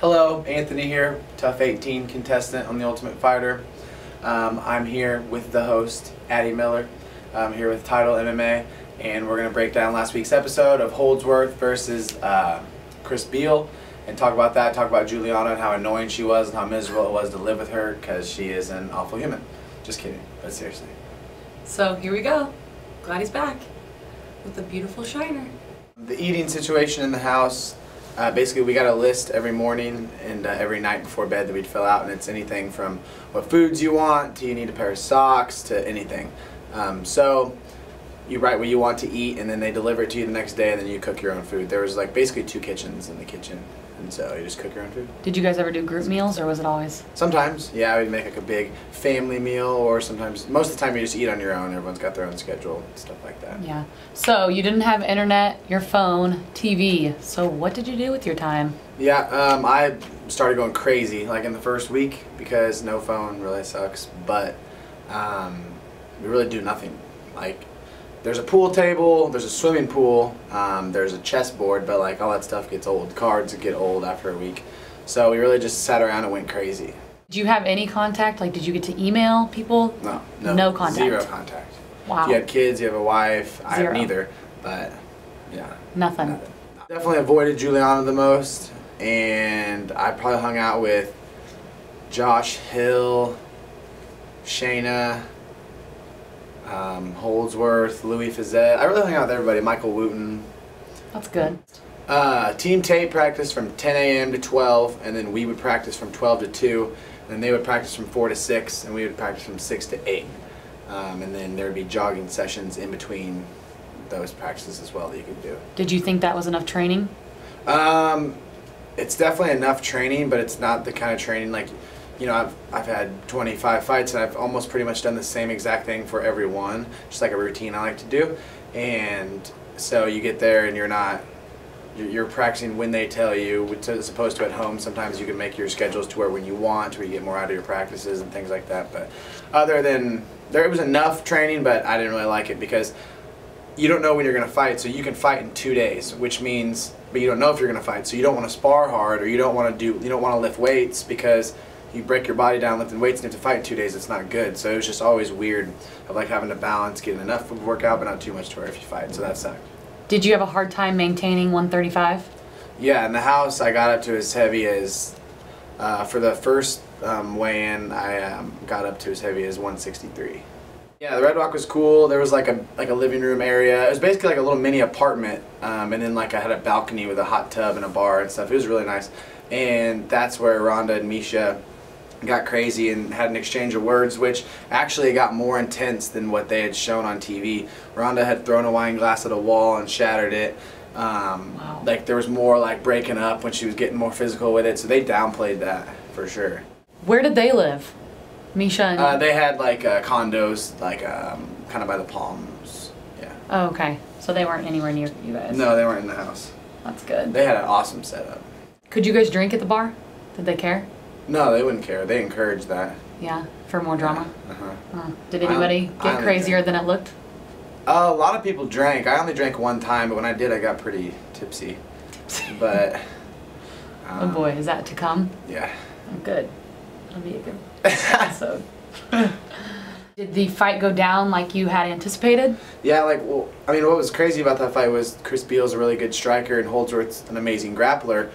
Hello, Anthony here, Tough 18 contestant on The Ultimate Fighter. I'm here with the host, Addie Miller. I'm here with Title MMA, and we're going to break down last week's episode of Holdsworth versus Chris Beal and talk about that, talk about Juliana and how annoying she was and how miserable it was to live with her because she is an awful human. Just kidding, but seriously. So here we go. Glad he's back with a beautiful shiner. The eating situation in the house. Basically, we got a list every morning and every night before bed that we'd fill out, and it's anything from what foods you want to you need a pair of socks to anything. So you write what you want to eat, and then they deliver it to you the next day, and then you cook your own food. There was like basically 2 kitchens in the kitchen, and so you just cook your own food. Did you guys ever do group meals, or was it always? Sometimes, yeah, we'd make like a big family meal, or sometimes, most of the time you just eat on your own. Everyone's got their own schedule, stuff like that. Yeah. So you didn't have internet, your phone, TV. So what did you do with your time? Yeah, I started going crazy like in the first week because no phone really sucks, but we really do nothing. Like, there's a pool table, there's a swimming pool, there's a chessboard, but like all that stuff gets old. Cards get old after a week. So we really just sat around and went crazy. Did you have any contact? Like, did you get to email people? No contact. Zero contact. Wow. If you had kids, you have a wife. Zero. I have neither, but yeah. Nothing. Definitely avoided Juliana the most, and I probably hung out with Josh Hill, Shayna, Holdsworth, Louis Fizette. I really hung out with everybody. Michael Wooten. That's good. Team tape practice from 10 a.m. to 12, and then we would practice from 12 to 2, and they would practice from 4 to 6, and we would practice from 6 to 8. And then there would be jogging sessions in between those practices as well that you could do. Did you think that was enough training? It's definitely enough training, but it's not the kind of training like, you know, I've had 25 fights and I've almost pretty much done the same exact thing for every one, just like a routine I like to do. And so you get there and you're practicing when they tell you, as opposed to at home. Sometimes you can make your schedules to when you want, where you get more out of your practices and things like that. But other than it was enough training, but I didn't really like it because you don't know when you're going to fight, so you can fight in 2 days, which means, but you don't know if you're going to fight, so you don't want to spar hard, or you don't want to lift weights because you break your body down lifting weights and you have to fight in 2 days. It's not good. So it was just always weird of like having to balance, getting enough of a workout, but not too much to where if you fight. So that sucked. Did you have a hard time maintaining 135? Yeah, in the house I got up to as heavy as, for the first weigh-in, I got up to as heavy as 163. Yeah, the Red Rock was cool. There was like a living room area. It was basically like a little mini apartment, and then like I had a balcony with a hot tub and a bar and stuff. It was really nice, and that's where Rhonda and Misha got crazy and had an exchange of words, which actually got more intense than what they had shown on TV. Rhonda had thrown a wine glass at a wall and shattered it. Wow. Like there was more like breaking up when she was getting more physical with it, so they downplayed that for sure. Where did they live? Misha and... they had like condos, like kind of by the Palms. Yeah. Oh, okay. So they weren't anywhere near you guys? No, they weren't in the house. That's good. They had an awesome setup. Could you guys drink at the bar? Did they care? No, they wouldn't care. They encouraged that. Yeah, for more drama? Uh-huh. Did anybody get crazier than it looked? A lot of people drank. I only drank one time, but when I did, I got pretty tipsy. But... oh boy, is that to come? Yeah. Oh, good. That'll be a good episode. Did the fight go down like you had anticipated? Yeah, like, well, I mean, what was crazy about that fight was Chris Beal's a really good striker and Holdsworth's an amazing grappler.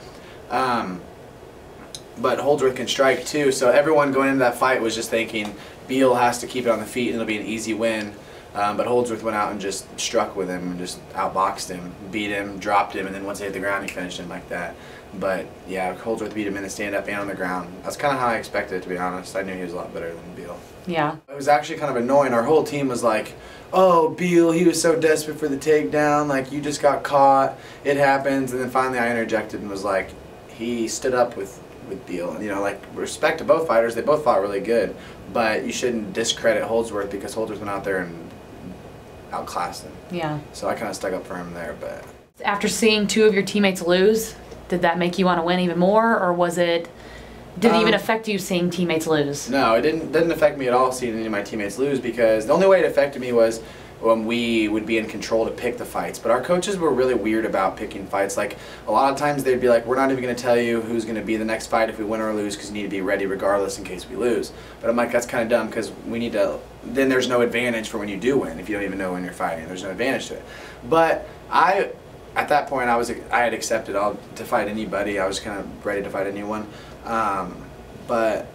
But Holdsworth can strike too, so everyone going into that fight was just thinking Beal has to keep it on the feet and it'll be an easy win. But Holdsworth went out and just struck with him and just outboxed him, beat him, dropped him, and then once he hit the ground, he finished him like that. But yeah, Holdsworth beat him in the stand-up and on the ground. That's kind of how I expected it, to be honest. I knew he was a lot better than Beal. Yeah. It was actually kind of annoying. Our whole team was like, oh, Beal, he was so desperate for the takedown. Like, you just got caught. It happens. And then finally I interjected and was like, he stood up with Beal. And, you know, like, respect to both fighters. They both fought really good. But you shouldn't discredit Holdsworth because Holdsworth went out there and outclassed him. Yeah. So I kind of stuck up for him there. But after seeing 2 of your teammates lose, did that make you want to win even more, or was it... Did it even affect you seeing teammates lose? No, it didn't affect me at all seeing any of my teammates lose, because the only way it affected me was when we would be in control to pick the fights. But our coaches were really weird about picking fights. Like, a lot of times they'd be like, we're not even going to tell you who's going to be the next fight if we win or lose, because you need to be ready regardless in case we lose. But I'm like, that's kind of dumb, because we need to, then there's no advantage for when you do win if you don't even know when you're fighting. There's no advantage to it. But at that point, I had accepted to fight anybody. I was kind of ready to fight anyone. But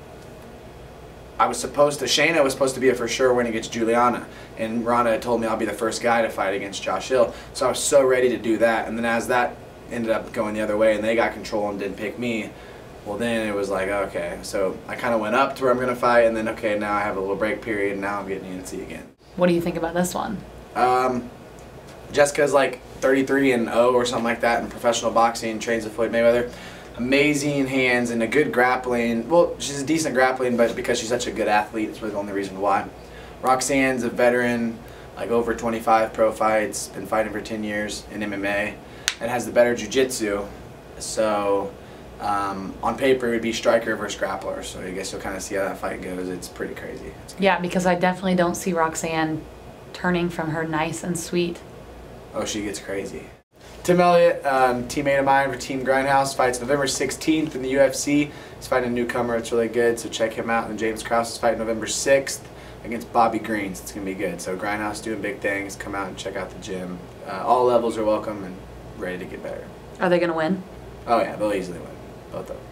Shayna was supposed to be a for sure win against Juliana, and Ronda had told me I'll be the first guy to fight against Josh Hill, so I was so ready to do that. And then as that ended up going the other way and they got control and didn't pick me, well, then it was like, okay, so I kind of went up to where I'm going to fight, and then, okay, now I have a little break period, and now I'm getting UNC again. What do you think about this one? Jessica's like 33-0 or something like that in professional boxing, trains with Floyd Mayweather. Amazing hands and a good grappling. Well, she's a decent grappling, but because she's such a good athlete, it's really the only reason why. Roxanne's a veteran, like over 25 pro fights, been fighting for 10 years in MMA, and has the better jiu-jitsu. So on paper, it would be striker versus grappler. So I guess you'll kind of see how that fight goes. It's pretty crazy. Yeah, because I definitely don't see Roxanne turning from her nice and sweet. Oh, she gets crazy. Tim Elliott, teammate of mine for Team Grindhouse, fights November 16th in the UFC. He's fighting a newcomer. It's really good, so check him out. And James Krause is fighting November 6th against Bobby Greens. It's going to be good. So Grindhouse doing big things. Come out and check out the gym. All levels are welcome and ready to get better. Are they going to win? Oh, yeah, they'll easily win. Both of them.